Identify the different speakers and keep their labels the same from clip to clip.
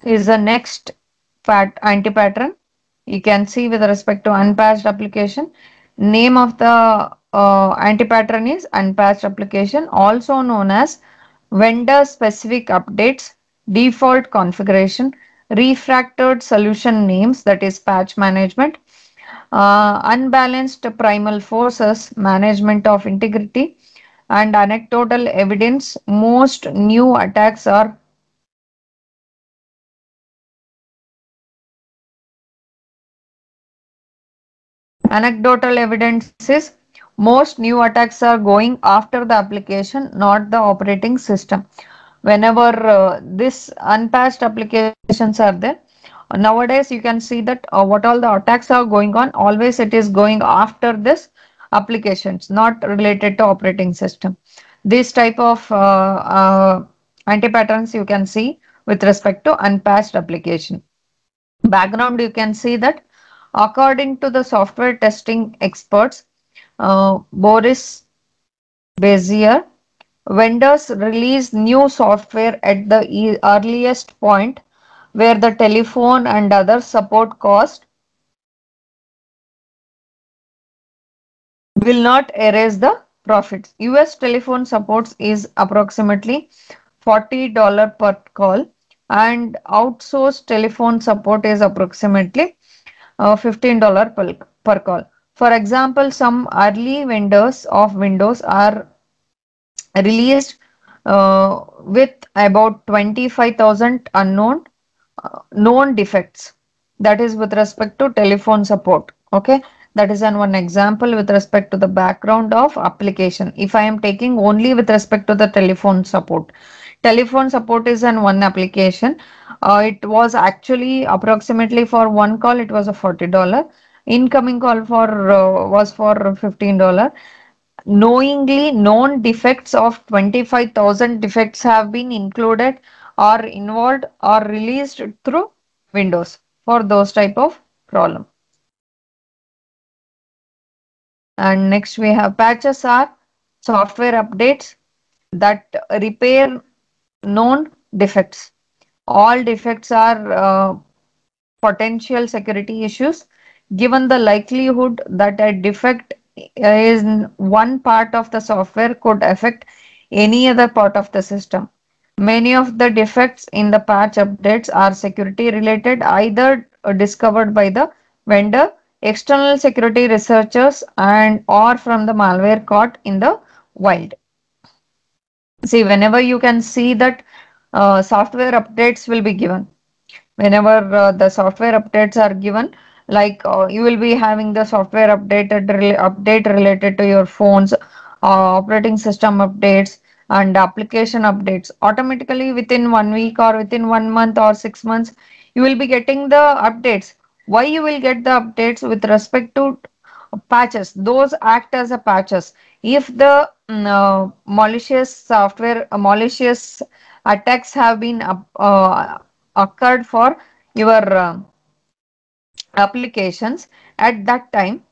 Speaker 1: is the next anti-pattern. You can see with respect to unpatched application, name of the anti-pattern is unpatched application, also known as vendor specific updates, default configuration, refactored solution names, that is patch management, unbalanced primal forces, management of integrity, and anecdotal evidence. Most new attacks are Anecdotal evidence is most new attacks are going after the application, not the operating system. Whenever this unpatched applications are there, nowadays you can see that what all the attacks are going on, always it is going after this applications, not related to operating system. This type of anti-patterns you can see with respect to unpatched application. Background, you can see that according to the software testing experts, Boris Bezier, vendors release new software at the earliest point where the telephone and other support cost will not erase the profits. US telephone supports is approximately $40 per call, and outsourced telephone support is approximately $15 per call. For example, some early vendors of Windows are released with about 25,000 unknown known defects. That is with respect to telephone support. Okay, that is one example with respect to the background of application. If I am taking only with respect to the telephone support is an one application. It was actually approximately for one call it was a $40. Incoming call for was for $15. Knowingly known defects of 25,000 defects have been included or involved or released through Windows for those type of problem. And next we have patches are software updates that repair known defects. All defects are potential security issues. Given the likelihood that a defect in one part of the software could affect any other part of the system. Many of the defects in the patch updates are security related, either discovered by the vendor, external security researchers, and or from the malware caught in the wild. See, whenever you can see that software updates will be given, whenever the software updates are given, like you will be having the software update related to your phones, operating system updates and application updates automatically within 1 week or within 1 month or 6 months you will be getting the updates. Why you will get the updates with respect to patches? Those act as a patches. If the malicious software malicious attacks have been occurred for your applications, at that time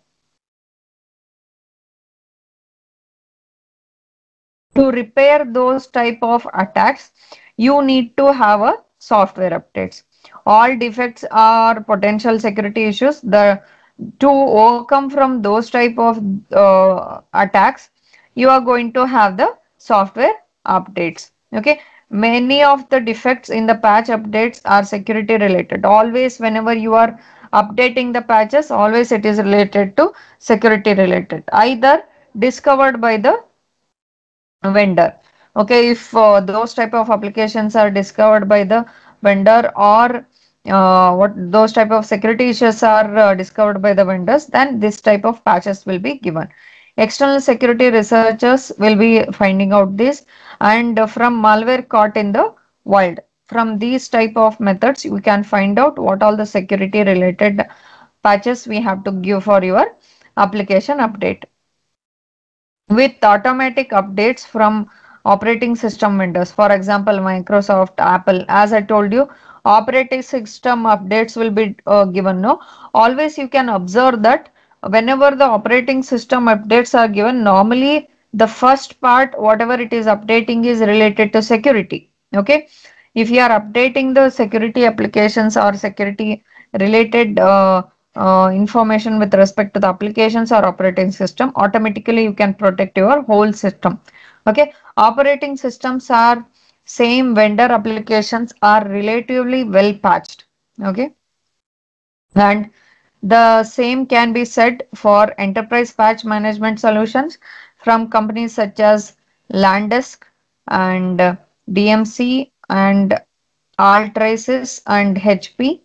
Speaker 1: to repair those type of attacks you need to have a software updates. All defects are potential security issues. The to overcome from those type of attacks, you are going to have the software updates. Okay, many of the defects in the patch updates are security related. Always whenever you are updating the patches, always it is related to security related, either discovered by the vendor. Okay, if those type of applications are discovered by the vendor, or what those type of security issues are discovered by the vendors, then this type of patches will be given. External security researchers will be finding out this, and from malware caught in the wild. From these type of methods, we can find out what all the security related patches we have to give for your application update. With automatic updates from operating system vendors, for example Microsoft, Apple, as I told you, operating system updates will be given. No, always you can observe that whenever the operating system updates are given, normally the first part whatever it is updating is related to security. Okay, If you are updating the security applications or security related information with respect to the applications or operating system, automatically you can protect your whole system. Okay, operating systems are same vendor applications are relatively well patched. Okay, and the same can be said for enterprise patch management solutions from companies such as Landesk and DMC and Altraces and HP,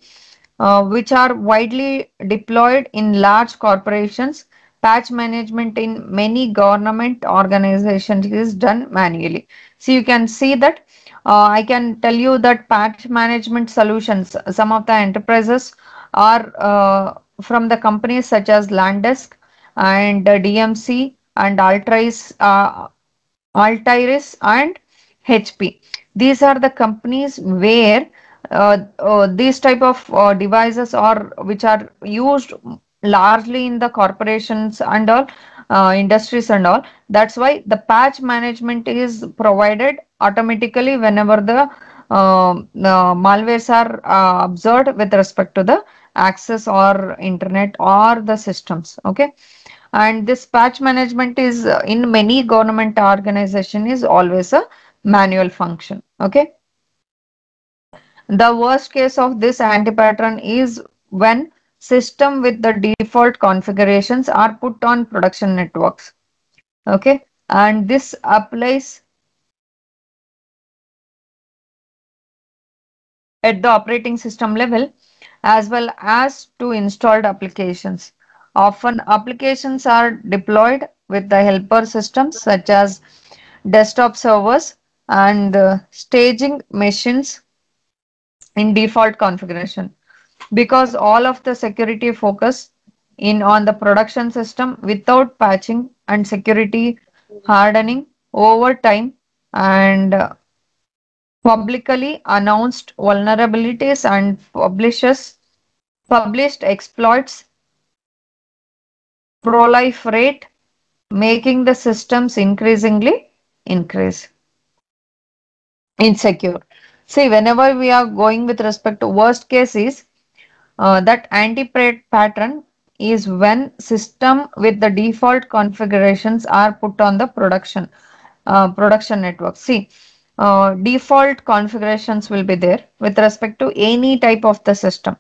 Speaker 1: which are widely deployed in large corporations. Patch management in many government organizations is done manually. So you can see that I can tell you that patch management solutions, some of the enterprises are from the companies such as Landesk and DMC and Altiris and HP. These are the companies where these type of devices are which are used largely in the corporations and all industries and all. That's why the patch management is provided automatically whenever the malwares are observed with respect to the access or internet or the systems. Okay, and this patch management is in many government organization is always a manual function. Okay, the worst case of this anti-pattern is when system with the default configurations are put on production networks. Okay, and this applies at the operating system level as well as to installed applications. Often applications are deployed with the helper systems such as desktop servers and staging machines in default configuration, because all of the security focus in on the production system without patching and security hardening over time, and publicly announced vulnerabilities and published exploits proliferate, making the systems increasingly increase insecure. See, whenever we are going with respect to worst case is that anti-pattern is when system with the default configurations are put on the production network. See, default configurations will be there with respect to any type of the system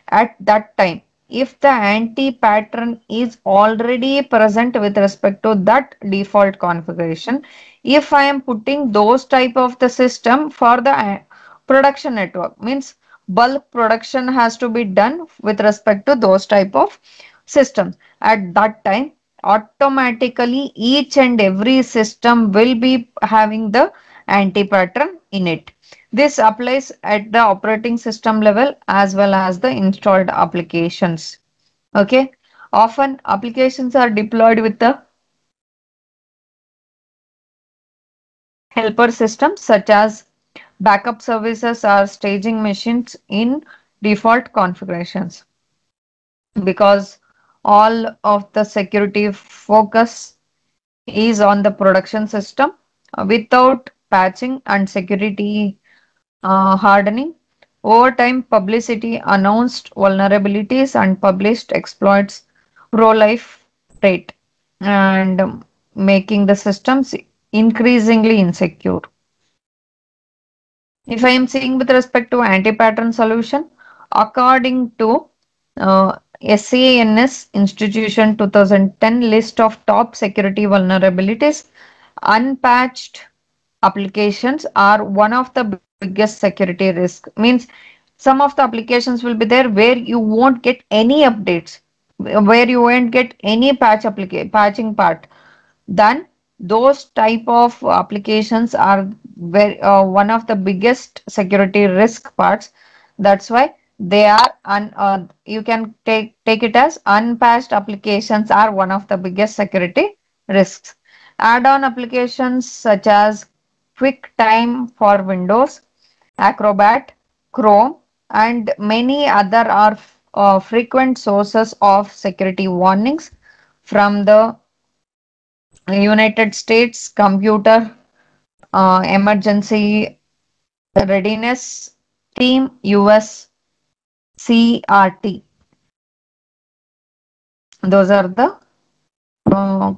Speaker 1: at that time. If the anti-pattern is already present with respect to that default configuration, if I am putting those type of the system for the production network, means bulk production has to be done with respect to those type of systems. At that time, automatically each and every system will be having the anti-pattern in it. This applies at the operating system level as well as the installed applications. Okay. Often applications are deployed with the helper systems such as backup services or staging machines in default configurations, because all of the security focus is on the production system without patching and security hardening. Over time, publicity announced vulnerabilities and published exploits proliferate and making the systems increasingly insecure. If I am seeing with respect to anti-pattern solution, according to SANS Institution 2010 list of top security vulnerabilities, unpatched applications are one of the biggest security risk. Means some of the applications will be there where you won't get any updates, where you won't get any patching part. Then those type of applications are very, one of the biggest security risk parts. That's why they are you can take it as unpatched applications are one of the biggest security risks. Add-on applications such as QuickTime for Windows, Acrobat, Chrome, and many other are frequent sources of security warnings from the United States Computer Emergency Readiness Team US CRT. Those are the uh,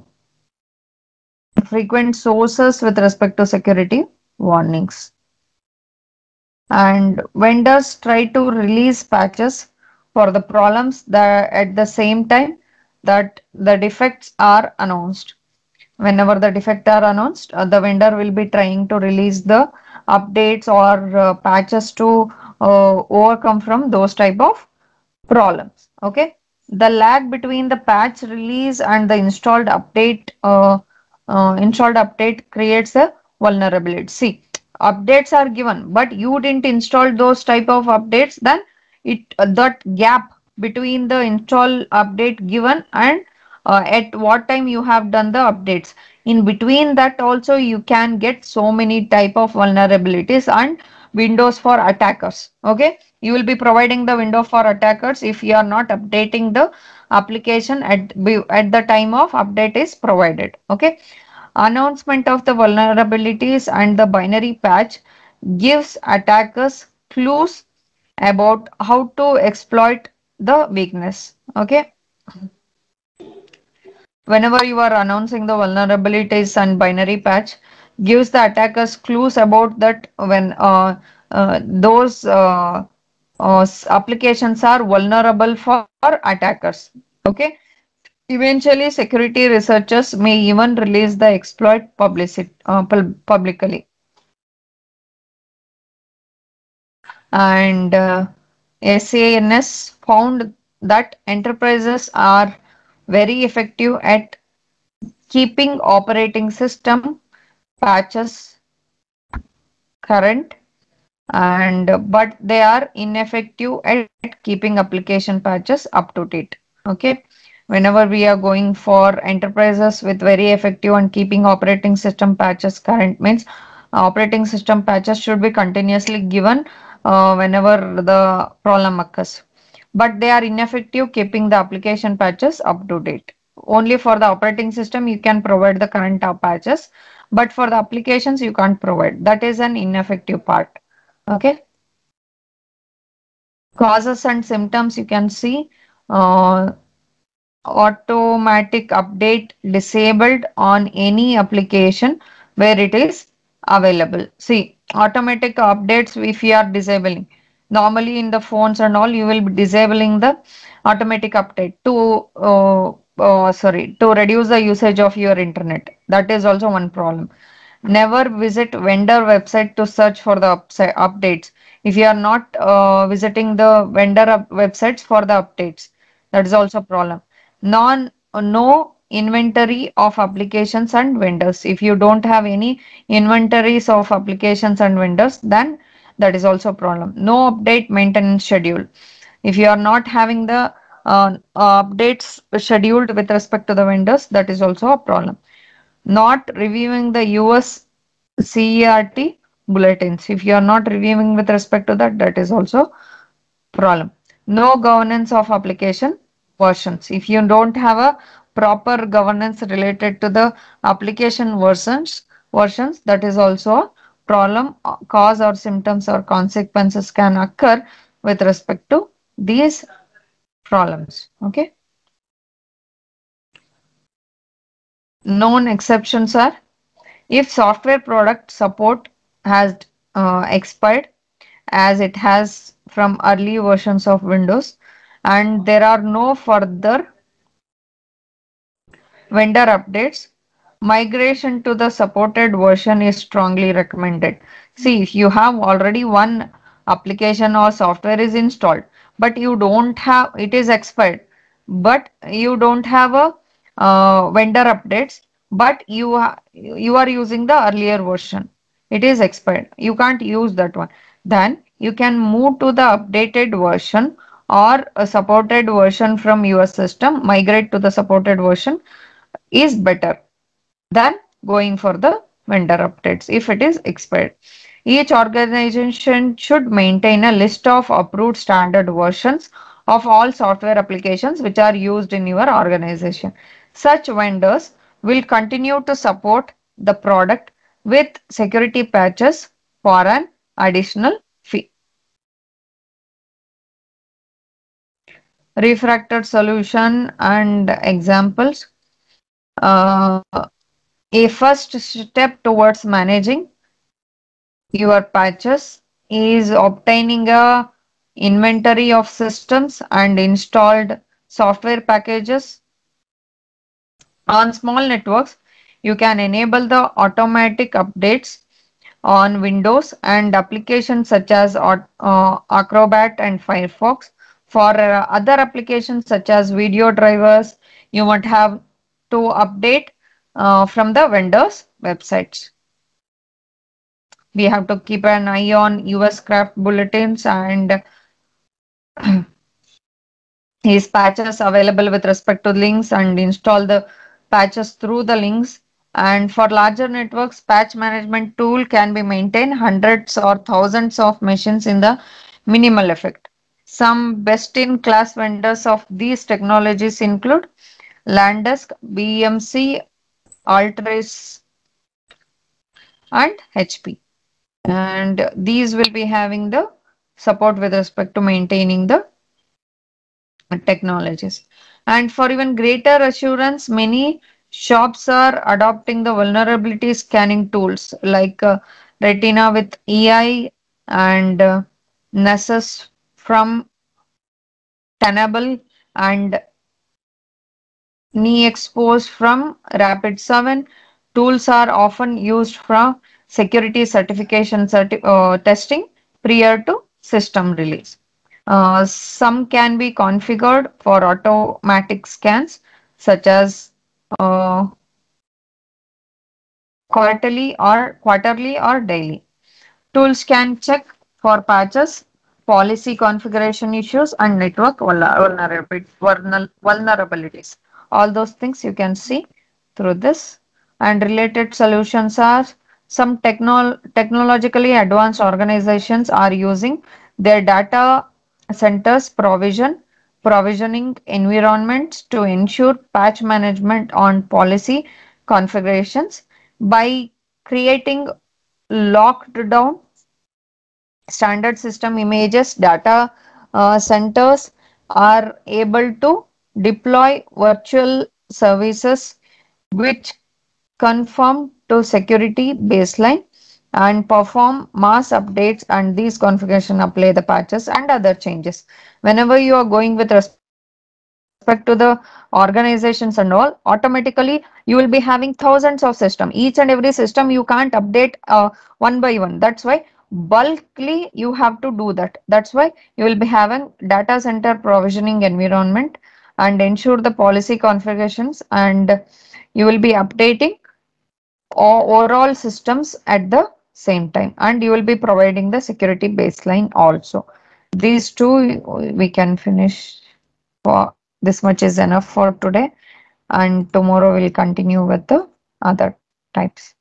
Speaker 1: frequent sources with respect to security warnings. And vendors try to release patches for the problems that at the same time that the defects are announced. Whenever the defect are announced, the vendor will be trying to release the updates or patches to overcome from those type of problems. Okay, the lag between the patch release and the installed update creates a vulnerability. See, updates are given, but you didn't install those type of updates, then it that gap between the install update given and at what time you have done the updates, in between that also you can get so many type of vulnerabilities and windows for attackers. Okay, you will be providing the window for attackers if you are not updating the application at the time of update is provided. Okay, announcement of the vulnerabilities and the binary patch gives attackers clues about how to exploit the weakness. Okay, whenever you are announcing the vulnerabilities and binary patch gives the attackers clues about that when those applications are vulnerable for attackers. Okay, eventually security researchers may even release the exploit publicly. And SANS found that enterprises are very effective at keeping operating system patches current, and but they are ineffective at keeping application patches up to date. Okay, whenever we are going for enterprises with very effective and keeping operating system patches current means operating system patches should be continuously given whenever the problem occurs, but they are ineffective keeping the application patches up to date. Only for the operating system you can provide the current patches, but for the applications you can't provide. That is an ineffective part. Okay, causes and symptoms you can see. Uh, Automatic update disabled on any application where it is available. See, automatic updates if you are disabling. Normally in the phones and all, you will be disabling the automatic update to reduce the usage of your internet. That is also one problem. Never visit vendor website to search for the updates. If you are not visiting the vendor websites for the updates, that is also a problem. No inventory of applications and vendors. If you don't have any inventories of applications and vendors, then that is also a problem. No update maintenance schedule. If you are not having the updates scheduled with respect to the vendors, that is also a problem. Not reviewing the US CERT bulletins. If you are not reviewing with respect to that, that is also problem. No governance of application versions. If you don't have a proper governance related to the application versions, that is also a problem. Cause or symptoms or consequences can occur with respect to these problems. Okay. Known exceptions are if software product support has expired as it has from early versions of Windows and there are no further vendor updates, migration to the supported version is strongly recommended. See, if you have already one application or software is installed, but you don't have, it is expired, but you don't have a vendor updates, but you are using the earlier version. It is expired. You can't use that one. Then you can move to the updated version or a supported version from your system, migrate to the supported version is better than going for the vendor updates if it is expired. Each organization should maintain a list of approved standard versions of all software applications which are used in your organization. Such vendors will continue to support the product with security patches for an additional fee. Refractor solution and examples. Uh, a first step towards managing your patches is obtaining a inventory of systems and installed software packages. On small networks, you can enable the automatic updates on Windows and applications such as Acrobat and Firefox. For other applications such as video drivers, you might have to update from the vendors' websites. We have to keep an eye on US craft bulletins and his patches available with respect to links and install the patches through the links. And for larger networks, patch management tool can be maintained hundreds or thousands of machines in the minimal effect. Some best in class vendors of these technologies include Landesk, BMC, Altris, and HP. And these will be having the support with respect to maintaining the technologies. And for even greater assurance, many shops are adopting the vulnerability scanning tools like Retina with EI and Nessus from Tenable and NeXpose from Rapid7. Tools are often used for security certification testing prior to system release. Some can be configured for automatic scans, such as uh, quarterly or daily. Tools can check for patches, policy configuration issues, and network vulnerabilities. All those things you can see through this. And related solutions are some technologically advanced organizations are using their data centers provisioning environments to ensure patch management on policy configurations by creating locked down standard system images. Data centers are able to deploy virtual services which conform to security baseline and perform mass updates, and these configuration apply the patches and other changes whenever you are going with respect to the organizations and all. Automatically you will be having thousands of system, each and every system you can't update one by one. That's why bulkly you have to do that. That's why you will be having data center provisioning environment and ensure the policy configurations, and you will be updating overall systems at the same time, and you will be providing the security baseline also. These two we can finish. For this much is enough for today, and tomorrow we'll continue with the other types.